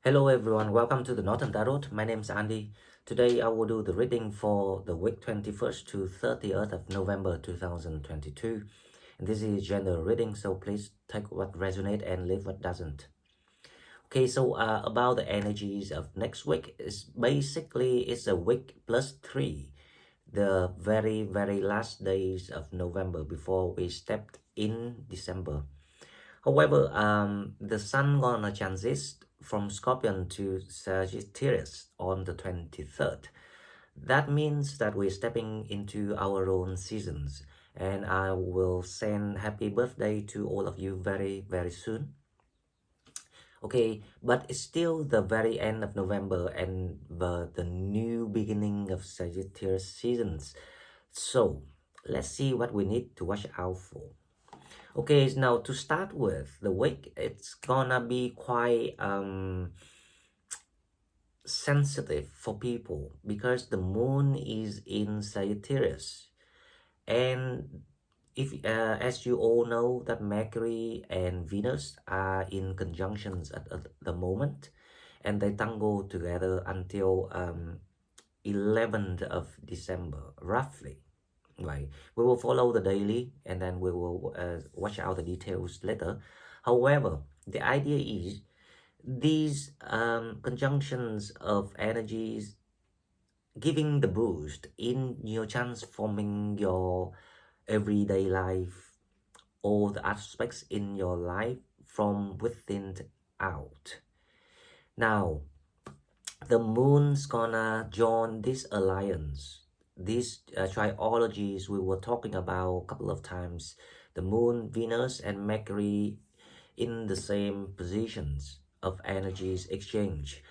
Hello everyone, welcome to the Northern Tarot. My name is Andy. Today I will do the reading for the week 21st to 30th of November 2022. And this is general reading, so please take what resonates and leave what doesn't. Okay, so about the energies of next week is basically it's a week plus 3, the very last days of November before we stepped in December. However, the sun gonna transit from Scorpion to Sagittarius on the 23rd. That means that we're stepping into our own seasons, and I will send happy birthday to all of you very soon. Okay, but it's still the very end of November and the new beginning of Sagittarius seasons. So let's see what we need to watch out for. Okay, now to start with, the week it's gonna be quite sensitive for people because the moon is in Sagittarius, and if as you all know that Mercury and Venus are in conjunctions at the moment, and they tango together until 11th of December roughly. Right, we will follow the daily and then we will watch out the details later. However, the idea is these conjunctions of energies giving the boost in your transforming your everyday life, all the aspects in your life from within out. Now, the moon's gonna join this alliance, these triologies we were talking about a couple of times. The moon, Venus, and Mercury in the same positions of energies exchange,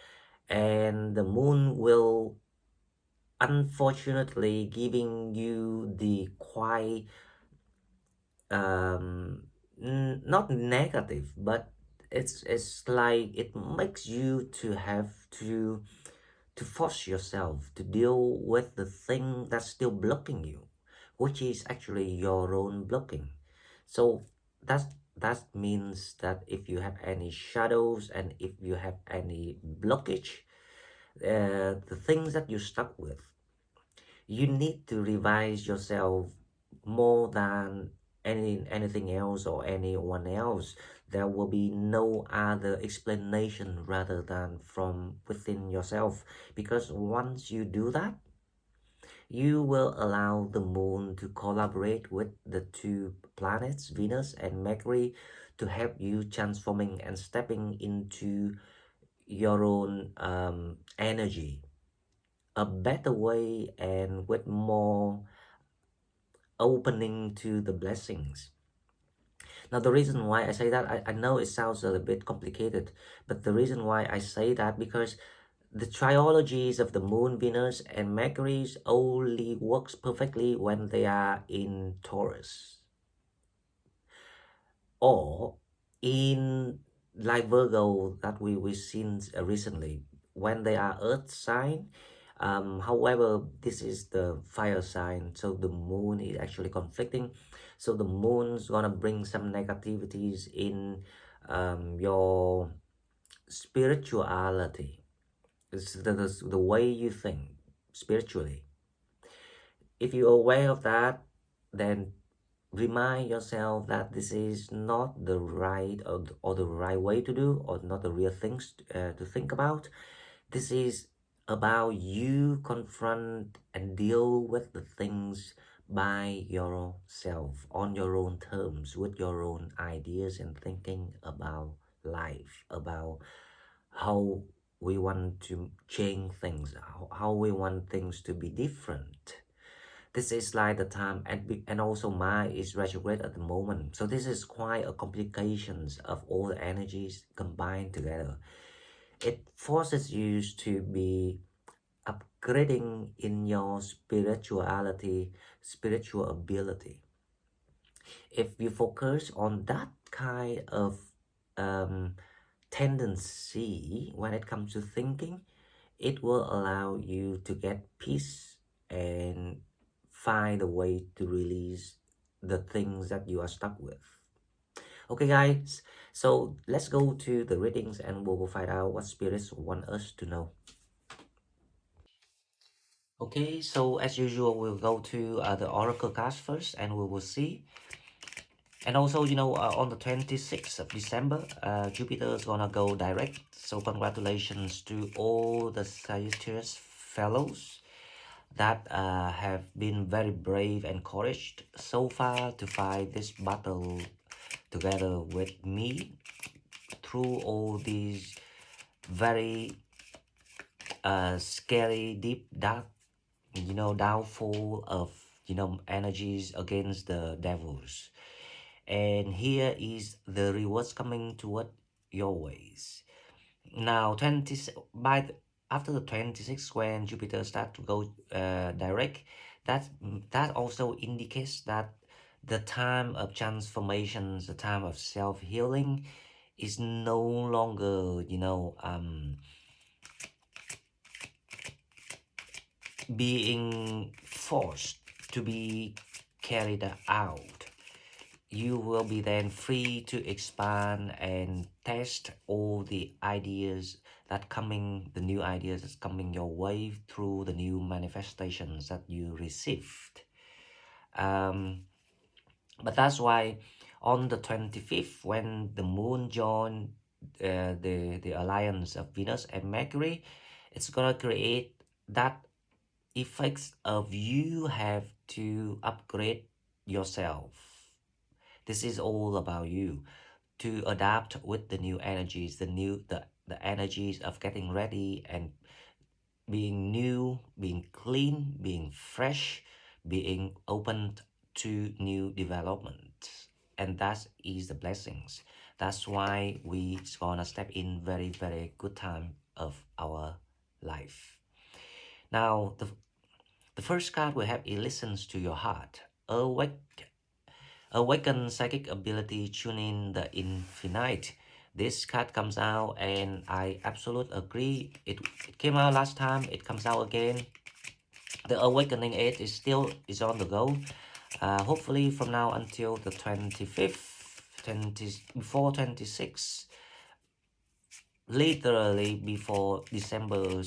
and the moon will unfortunately giving you the quite not negative, but it's like it makes you to have to force yourself to deal with the thing that's still blocking you, which is actually your own blocking. So that's that means that if you have any shadows and if you have any blockage, the things that you're stuck with, you need to revise yourself more than anything else or anyone else. There will be no other explanation rather than from within yourself, because once you do that, you will allow the moon to collaborate with the two planets, Venus and Mercury, to help you transforming and stepping into your own energy a better way and with more opening to the blessings. Now, the reason why I say that, I know it sounds a little bit complicated, but the reason why I say that because the triologies of the moon, Venus, and Mercury only works perfectly when they are in Taurus or in like Virgo that we seen recently when they are Earth sign. However, this is the fire sign, so the moon is actually conflicting. So the moon's gonna bring some negativities in your spirituality. It's the way you think spiritually. If you're aware of that, then remind yourself that this is not the right or the right way to do, or not the real things to think about. This is about you confront and deal with the things by yourself, on your own terms, with your own ideas and thinking about life, about how we want to change things, how we want things to be different. This is like the time, and also Mars is retrograde at the moment. So this is quite a complications of all the energies combined together. It forces you to be upgrading in your spirituality, spiritual ability. If you focus on that kind of tendency when it comes to thinking, it will allow you to get peace and find a way to release the things that you are stuck with. Okay, guys, so let's go to the readings and we will find out what spirits want us to know. Okay, so as usual, we'll go to the oracle cards first and we will see. And also, on the 26th of December, Jupiter is gonna go direct. So congratulations to all the Sagittarius fellows that have been very brave and courage so far to fight this battle together with me through all these very scary, deep, dark, downfall of, energies against the devils. And here is the rewards coming toward your ways. Now, after the 26th, when Jupiter start to go direct, that also indicates that the time of transformations, the time of self-healing is no longer, being forced to be carried out. You will be then free to expand and test all the ideas the new ideas that's coming your way through the new manifestations that you received. Um, but that's why on the 25th, when the moon joined the alliance of Venus and Mercury, it's gonna create that effects of you have to upgrade yourself. This is all about you to adapt with the new energies, the energies of getting ready and being new, being clean, being fresh, being open to new development. And that is the blessings. That's why we gonna step in very, very good time of our life. Now, the first card we have is listens to your heart. Awaken psychic ability, tune in the infinite. This card comes out and I absolutely agree. It came out last time, it comes out again. The awakening age is on the go. Hopefully from now until the 25th, 20, before 26, literally before December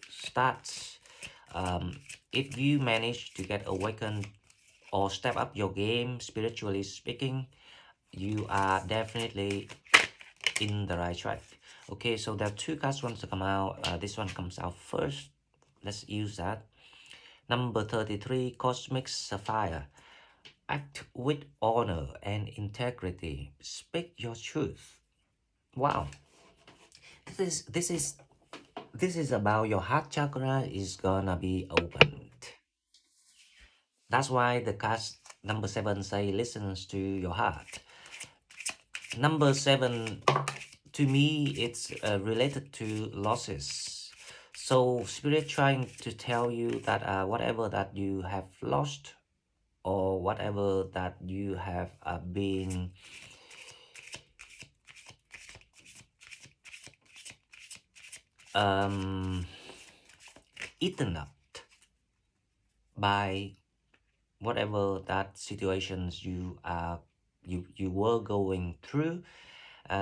starts. If you manage to get awakened or step up your game, spiritually speaking, you are definitely in the right track. Okay, so there are two cards want to come out. This one comes out first. Let's use that. Number 33, Cosmic Sapphire. Act with honor and integrity. Speak your truth. Wow. This is this is this is about your heart chakra is gonna be opened. That's why the card number 7 say listens to your heart. Number 7, to me, it's related to losses. So spirit trying to tell you that whatever that you have lost or whatever that you have been um, eaten up by whatever that situations you were going through.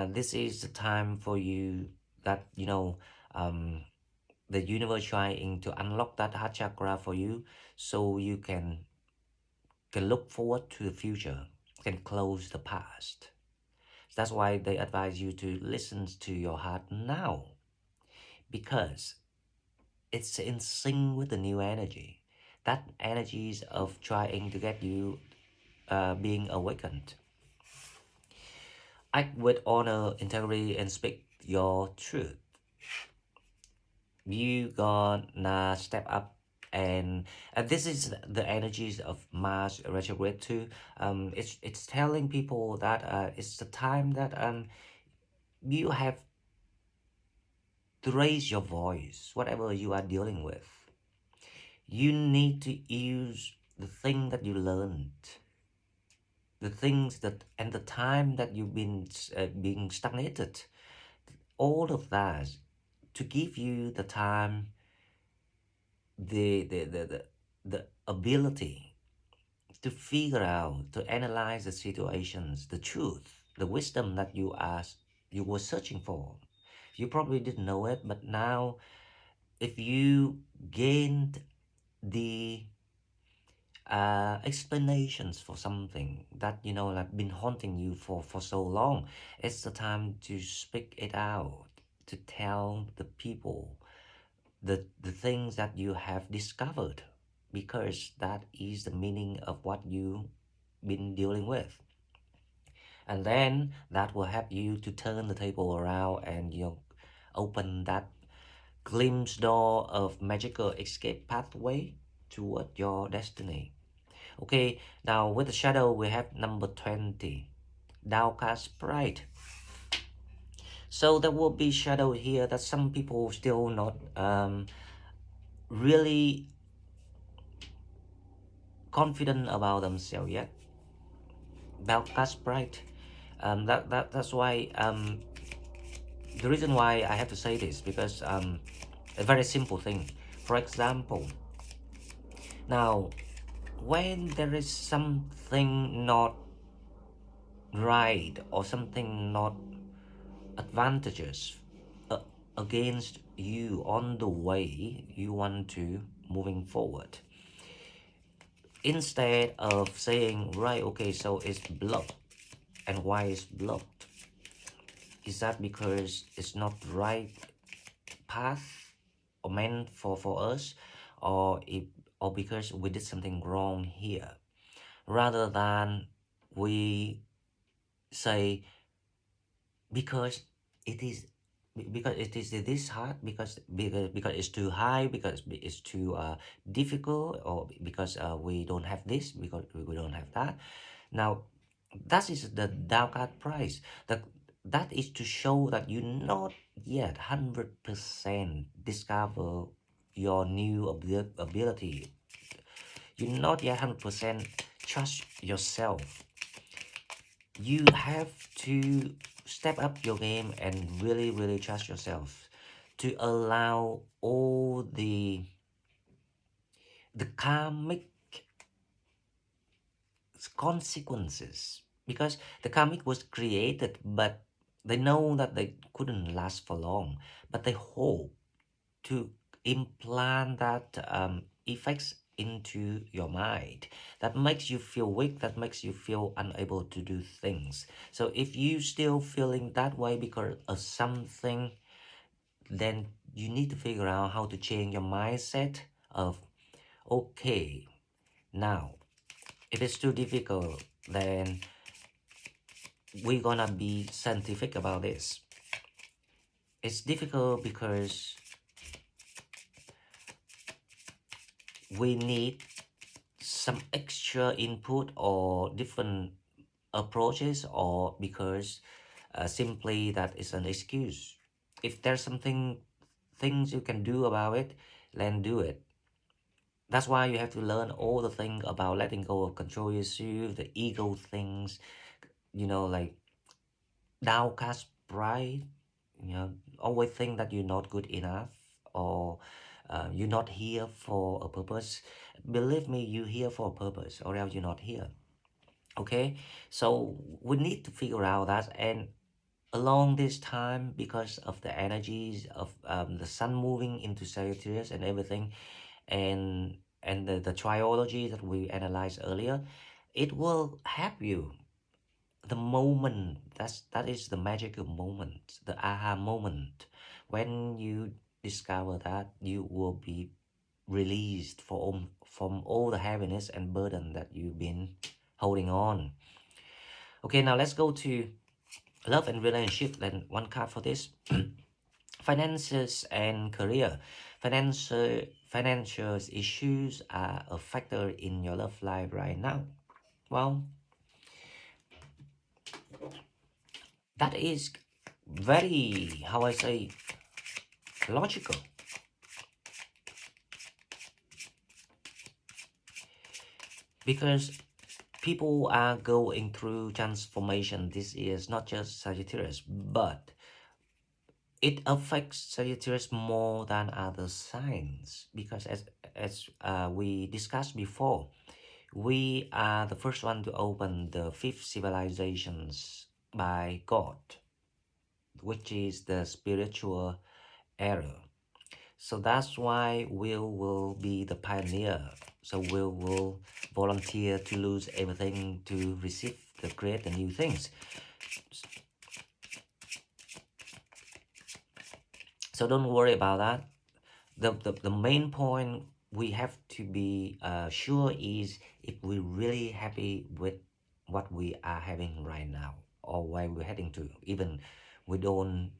This is the time for you that the universe trying to unlock that heart chakra for you, so you can look forward to the future, can close the past. That's why they advise you to listen to your heart now, because it's in sync with the new energy. That energies of trying to get you being awakened. Act with honor, integrity, and speak your truth. You gonna step up, and this is the energies of Mars retrograde too. It's telling people that it's the time that you have to raise your voice, whatever you are dealing with. You need to use the thing that you learned, the things that and the time that you've been being stagnated, all of that, to give you the time, the ability to figure out, to analyze the situations, the truth. the wisdom that you were searching for. You probably didn't know it, but now if you gained the explanations for something that like been haunting you for so long, it's the time to speak it out, to tell the people the things that you have discovered, because that is the meaning of what you been dealing with. And then that will help you to turn the table around and open that glimpse door of magical escape pathway toward your destiny. Okay, now with the shadow we have number 20, downcast pride. So there will be shadow here that some people still not really confident about themselves yet. Downcast pride. That's why the reason why I have to say this, because a very simple thing. For example, now when there is something not right or something not advantageous uh, against you on the way you want to moving forward, instead of saying, right, okay, so it's blocked, and why is blocked, is that because it's not right path or meant for us, or or because we did something wrong here, rather than we say because it is, because it is this hard, because it's too high, because it's too difficult, or because we don't have this, because we don't have that. Now that is the downcast price. That is to show that you not yet 100% discover your new ability. You not yet 100% trust yourself. You have to step up your game and really trust yourself, to allow all the karmic consequences, because the karmic was created, but they know that they couldn't last for long, but they hope to implant that effects into your mind that makes you feel weak, that makes you feel unable to do things. So if you still feeling that way because of something, then you need to figure out how to change your mindset of, okay, now if it's too difficult, then we're gonna be scientific about this. It's difficult because we need some extra input or different approaches, or because simply that is an excuse. If there's something, things you can do about it, then do it. That's why you have to learn all the things about letting go of control issues, the ego things, like downcast pride, always think that you're not good enough, or you're not here for a purpose. Believe me, you're here for a purpose, or else you're not here. Okay, so we need to figure out that. And along this time, because of the energies of the sun moving into Sagittarius and everything, and the triology that we analyzed earlier, it will help you. The moment, that is the magical moment, the aha moment, when you discover that, you will be released from all the heaviness and burden that you've been holding on. Okay, now let's go to love and relationship. Then one card for this. Finances and career. Financial issues are a factor in your love life right now. Well, that is very, how I say, logical, because people are going through transformation this year. Not just Sagittarius, but it affects Sagittarius more than other signs, because as we discussed before, we are the first one to open the fifth civilizations by God, which is the spiritual era. So that's why will be the pioneer. So will volunteer to lose everything to receive to create the new things. So don't worry about that. The main point we have to be sure is if we're really happy with what we are having right now or where we're heading to. Even we don't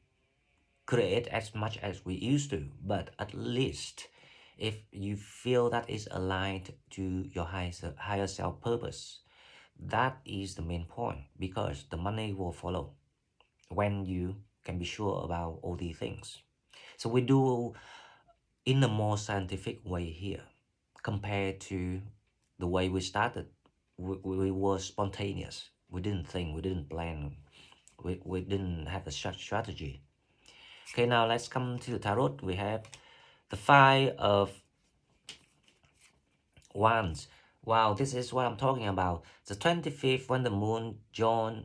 create as much as we used to, but at least if you feel that is aligned to your higher self purpose, that is the main point, because the money will follow when you can be sure about all these things. So we do in a more scientific way here compared to the way we started. We were spontaneous. We didn't think, we didn't plan, we didn't have a strategy. Okay, now let's come to the tarot. We have the Five of Wands. Wow, this is what I'm talking about. The 25th, when the moon joined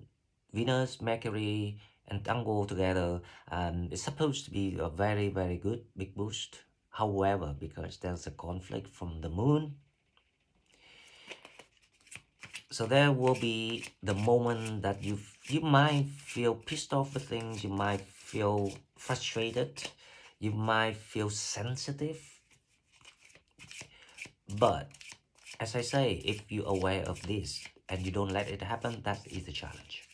Venus, Mercury, and Tango together, it's supposed to be a very, very good big boost. However, because there's a conflict from the moon, so there will be the moment that you might feel pissed off with things, you might feel frustrated, you might feel sensitive, but as I say, if you're aware of this and you don't let it happen, that is the challenge.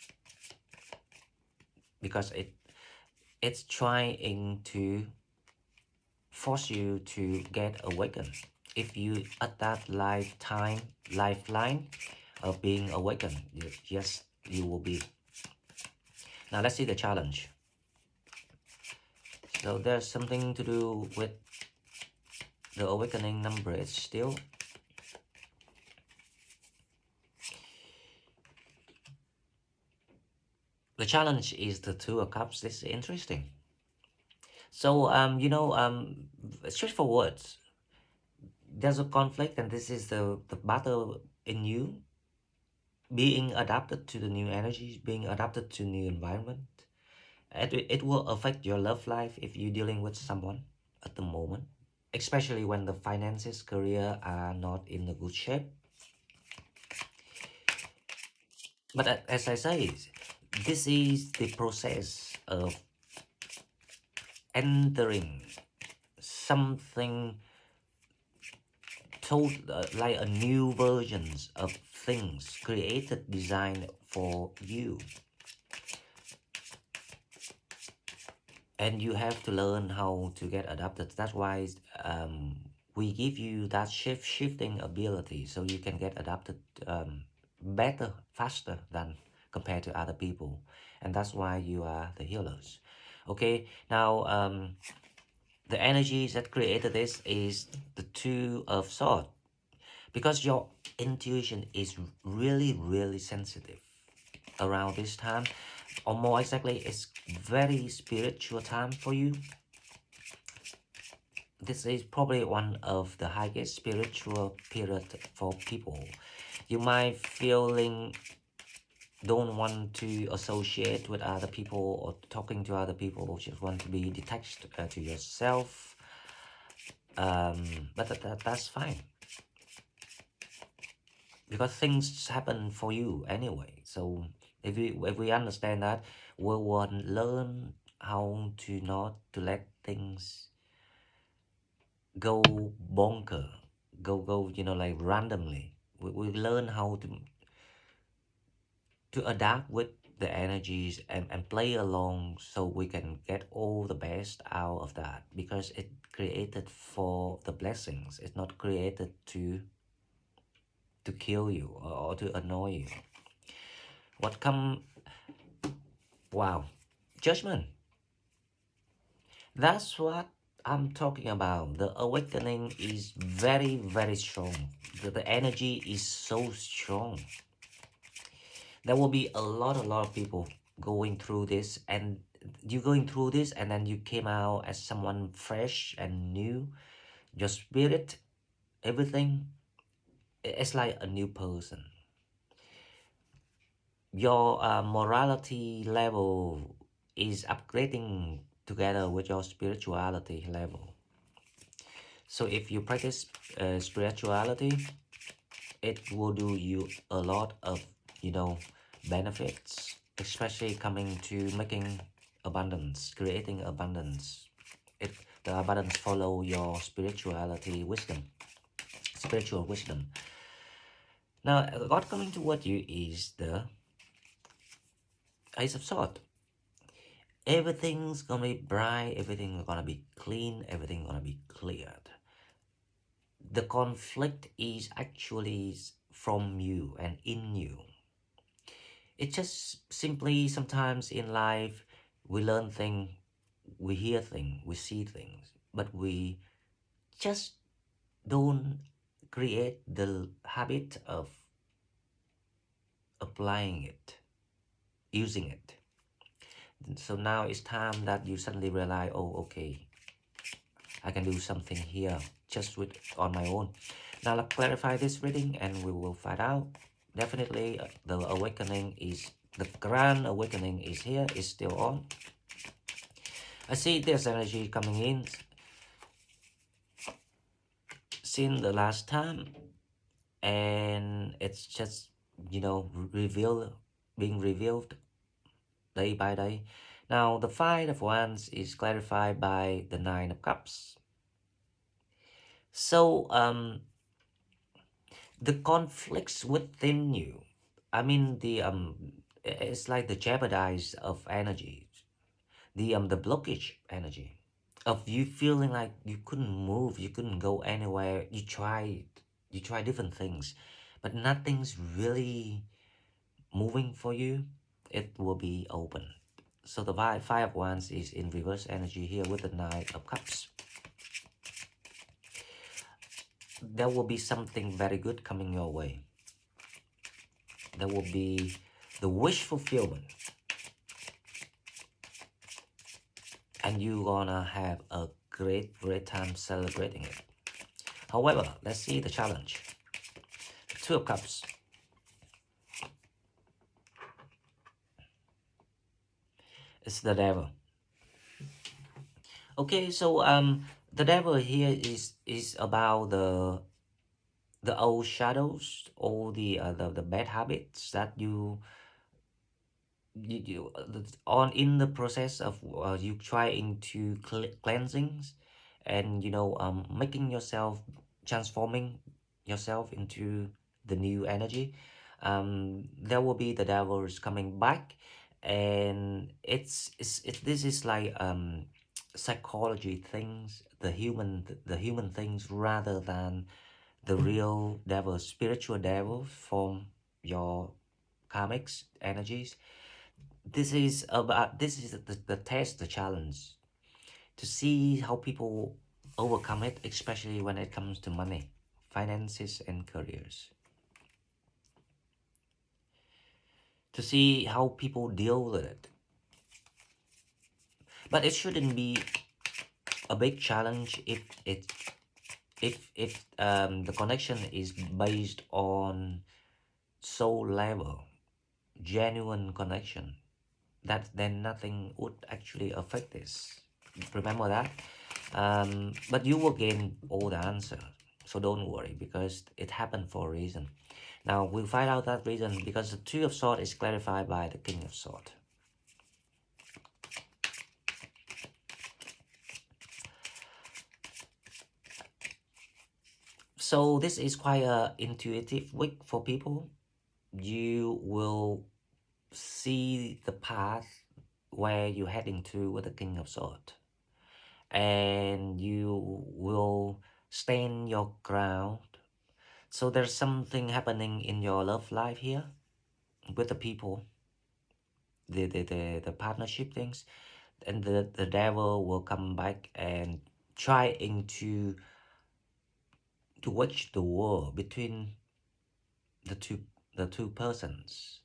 Because it's trying to force you to get awakened. If you at that lifeline of being awakened, yes, you will be. Now let's see the challenge. So there's something to do with the awakening number. It's still the challenge is the Two of Cups. This is interesting. So straightforward. There's a conflict, and this is the battle in you, being adapted to the new energies, being adapted to new environment. It will affect your love life if you're dealing with someone at the moment, especially when the finances, career are not in a good shape. But as I say, this is the process of entering something like a new versions of things created, designed for you. And you have to learn how to get adapted. That's why we give you that shifting ability, so you can get adapted better, faster than compared to other people. And that's why you are the healers. Okay, now the energies that created this is the Two of Swords, because your intuition is really, really sensitive around this time, or more exactly, it's very spiritual time for you. This is probably one of the highest spiritual period for people. You might feeling don't want to associate with other people or talking to other people, or just want to be detached to yourself. But that's fine, because things happen for you anyway. So if we understand that, we will learn how to not to let things go bonker, go like randomly. We learn how to adapt with the energies and play along, so we can get all the best out of that, because it created for the blessings. It's not created to kill you or to annoy you. What come? Wow, judgment. That's what I'm talking about. The awakening is very, very strong. The energy is so strong. There will be a lot of people going through this, and you going through this, and then you came out as someone fresh and new. Your spirit, everything, it's like a new person. your morality level is upgrading together with your spirituality level. So if you practice spirituality, it will do you a lot of, you know, benefits, especially coming to making abundance, creating abundance. It The abundance follow your spirituality wisdom, spiritual wisdom. Now, God coming toward you is the Ace of Swords. Everything's gonna be bright, everything's gonna be clean, everything's gonna be cleared. The conflict is actually from you and in you. It's just simply sometimes in life we learn things, we hear things, we see things, but we just don't create the habit of applying it, using it. So now it's time that you suddenly realize, oh, okay, I can do something here just with on my own. Now let's clarify this reading and we will find out. Definitely the awakening is, the grand awakening is here, is still on. I see there's energy coming in since the last time, and it's just, you know, being revealed day by day. Now the Five of Wands is clarified by the Nine of Cups. So the conflicts within you, I mean it's like the jeopardize of energy, the blockage energy of you feeling like you couldn't move, you couldn't go anywhere. You try different things, but nothing's really moving for you. It will be open. So the five of wands is in reverse energy here with the Knight of Cups. There will be something very good coming your way. There will be the wish fulfillment, and you're gonna have a great time celebrating it. However, let's see the challenge. Two of Cups. It's the devil. Okay, so the devil here is about the old shadows, all the bad habits that on in the process of you trying to cleansings, and making yourself, transforming yourself into the new energy. There will be the devils coming back, and this is like psychology things, the human things, rather than the real devil, spiritual devil from your karmics energies. This is the test, the challenge, to see how people overcome it, especially when it comes to money, finances, and careers. To see how people deal with it. But it shouldn't be a big challenge if the connection is based on soul level, genuine connection. That then nothing would actually affect this. Remember that. But you will gain all the answer, so don't worry, because it happened for a reason. Now we'll find out that reason, because the Two of Swords is clarified by the King of Swords. So this is quite a intuitive week for people. You will see the path where you're heading to with the King of Swords, and you will stand your ground. So there's something happening in your love life here with the people, the partnership things, and the devil will come back and trying to wage the war between the two persons.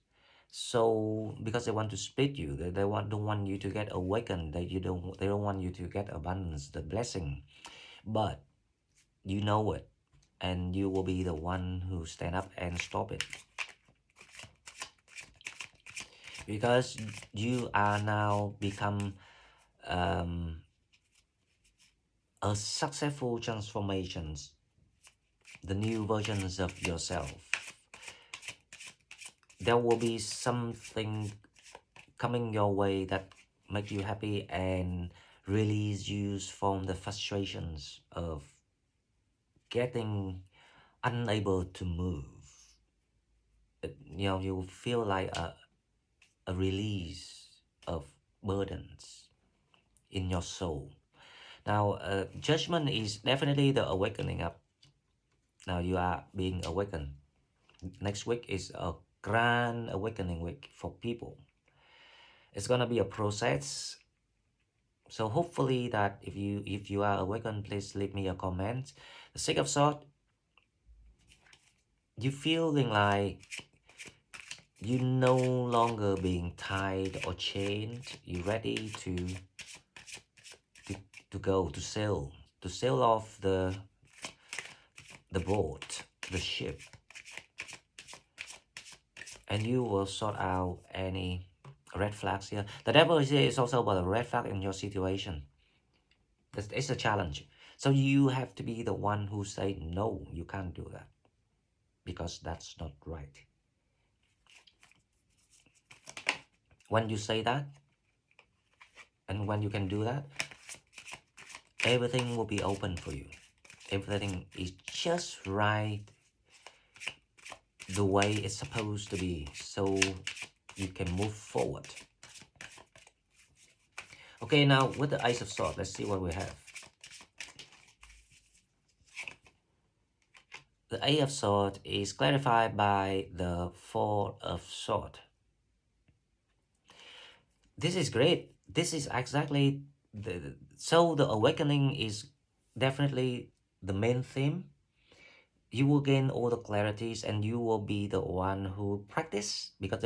So because they want to split you, don't want you to get awakened, they don't want you to get abundance, the blessing. But you know it, and you will be the one who stand up and stop it. because you are now become a successful transformations, the new versions of yourself. There will be something coming your way that make you happy and release you from the frustrations of getting unable to move. You feel like a release of burdens in your soul. Now, judgment is definitely the awakening up. Now you are being awakened. Next week is a grand awakening week for people. It's gonna be a process. So hopefully that if you are awakened, please leave me a comment. The Six of Swords, you feeling like you no longer being tied or chained. You're ready to, to go to sail off the boat, the ship, and you will sort out any red flags here. The devil is also about a red flag in your situation. It's a challenge. So you have to be the one who say no, you can't do that because that's not right. When you say that, and when you can do that, everything will be open for you. Everything is just right the way it's supposed to be, so you can move forward. Okay, now with the Ace of Swords, let's see what we have. The Ace of Swords is clarified by the Four of Swords. This is great. This is exactly so the awakening is definitely the main theme. You will gain all the clarities and you will be the one who practice because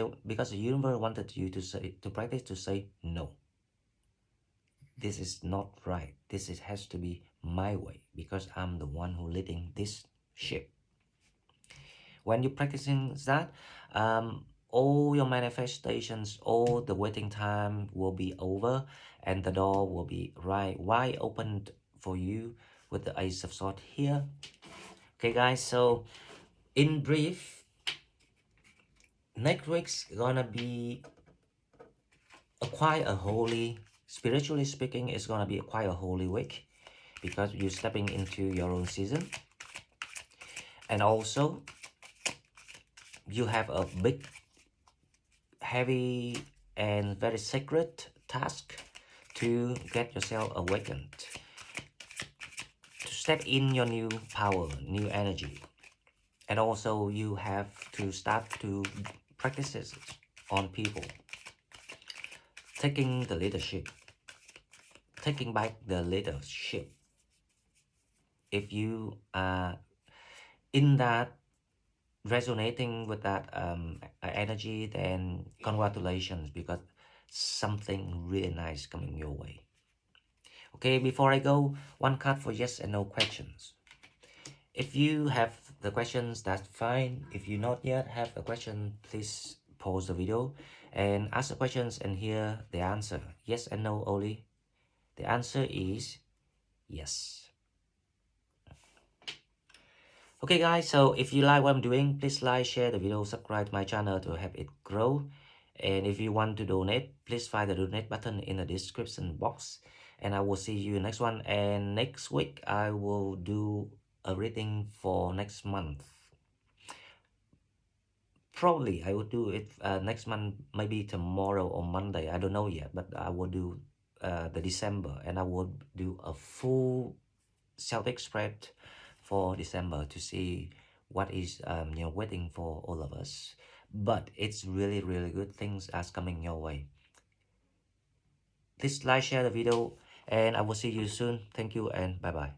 the universe wanted you to practice to say no. This is not right. Has to be my way because I'm the one who leading this ship. When you're practicing that, all your manifestations, all the waiting time will be over and the door will be wide open for you with the Ace of Swords here. Okay guys, so in brief, next week's gonna be quite a holy, spiritually speaking, it's gonna be quite a holy week because you're stepping into your own season. And also, you have a big, heavy, and very sacred task to get yourself awakened, to step in your new power, new energy. And also, you have to start to practice it on people, taking the leadership, taking back the leadership. If you are in that, resonating with that energy, then congratulations, because something really nice coming your way. Okay, before I go, one card for yes and no questions. If you have the questions, that's fine. If you not yet have a question, please pause the video and ask the questions and hear the answer. Yes and no only. The answer is yes. Okay guys, so if you like what I'm doing, please like, share the video, subscribe to my channel to help it grow. And if you want to donate, please find the donate button in the description box. And I will see you next one. And next week, I will do a reading for next month. Probably I will do it next month, maybe tomorrow or Monday. I don't know yet, but I will do the December. And I will do a full Celtic spread for December to see what is waiting for all of us. But it's really good things as coming your way. Please like, share the video, and I will see you soon. Thank you and bye bye.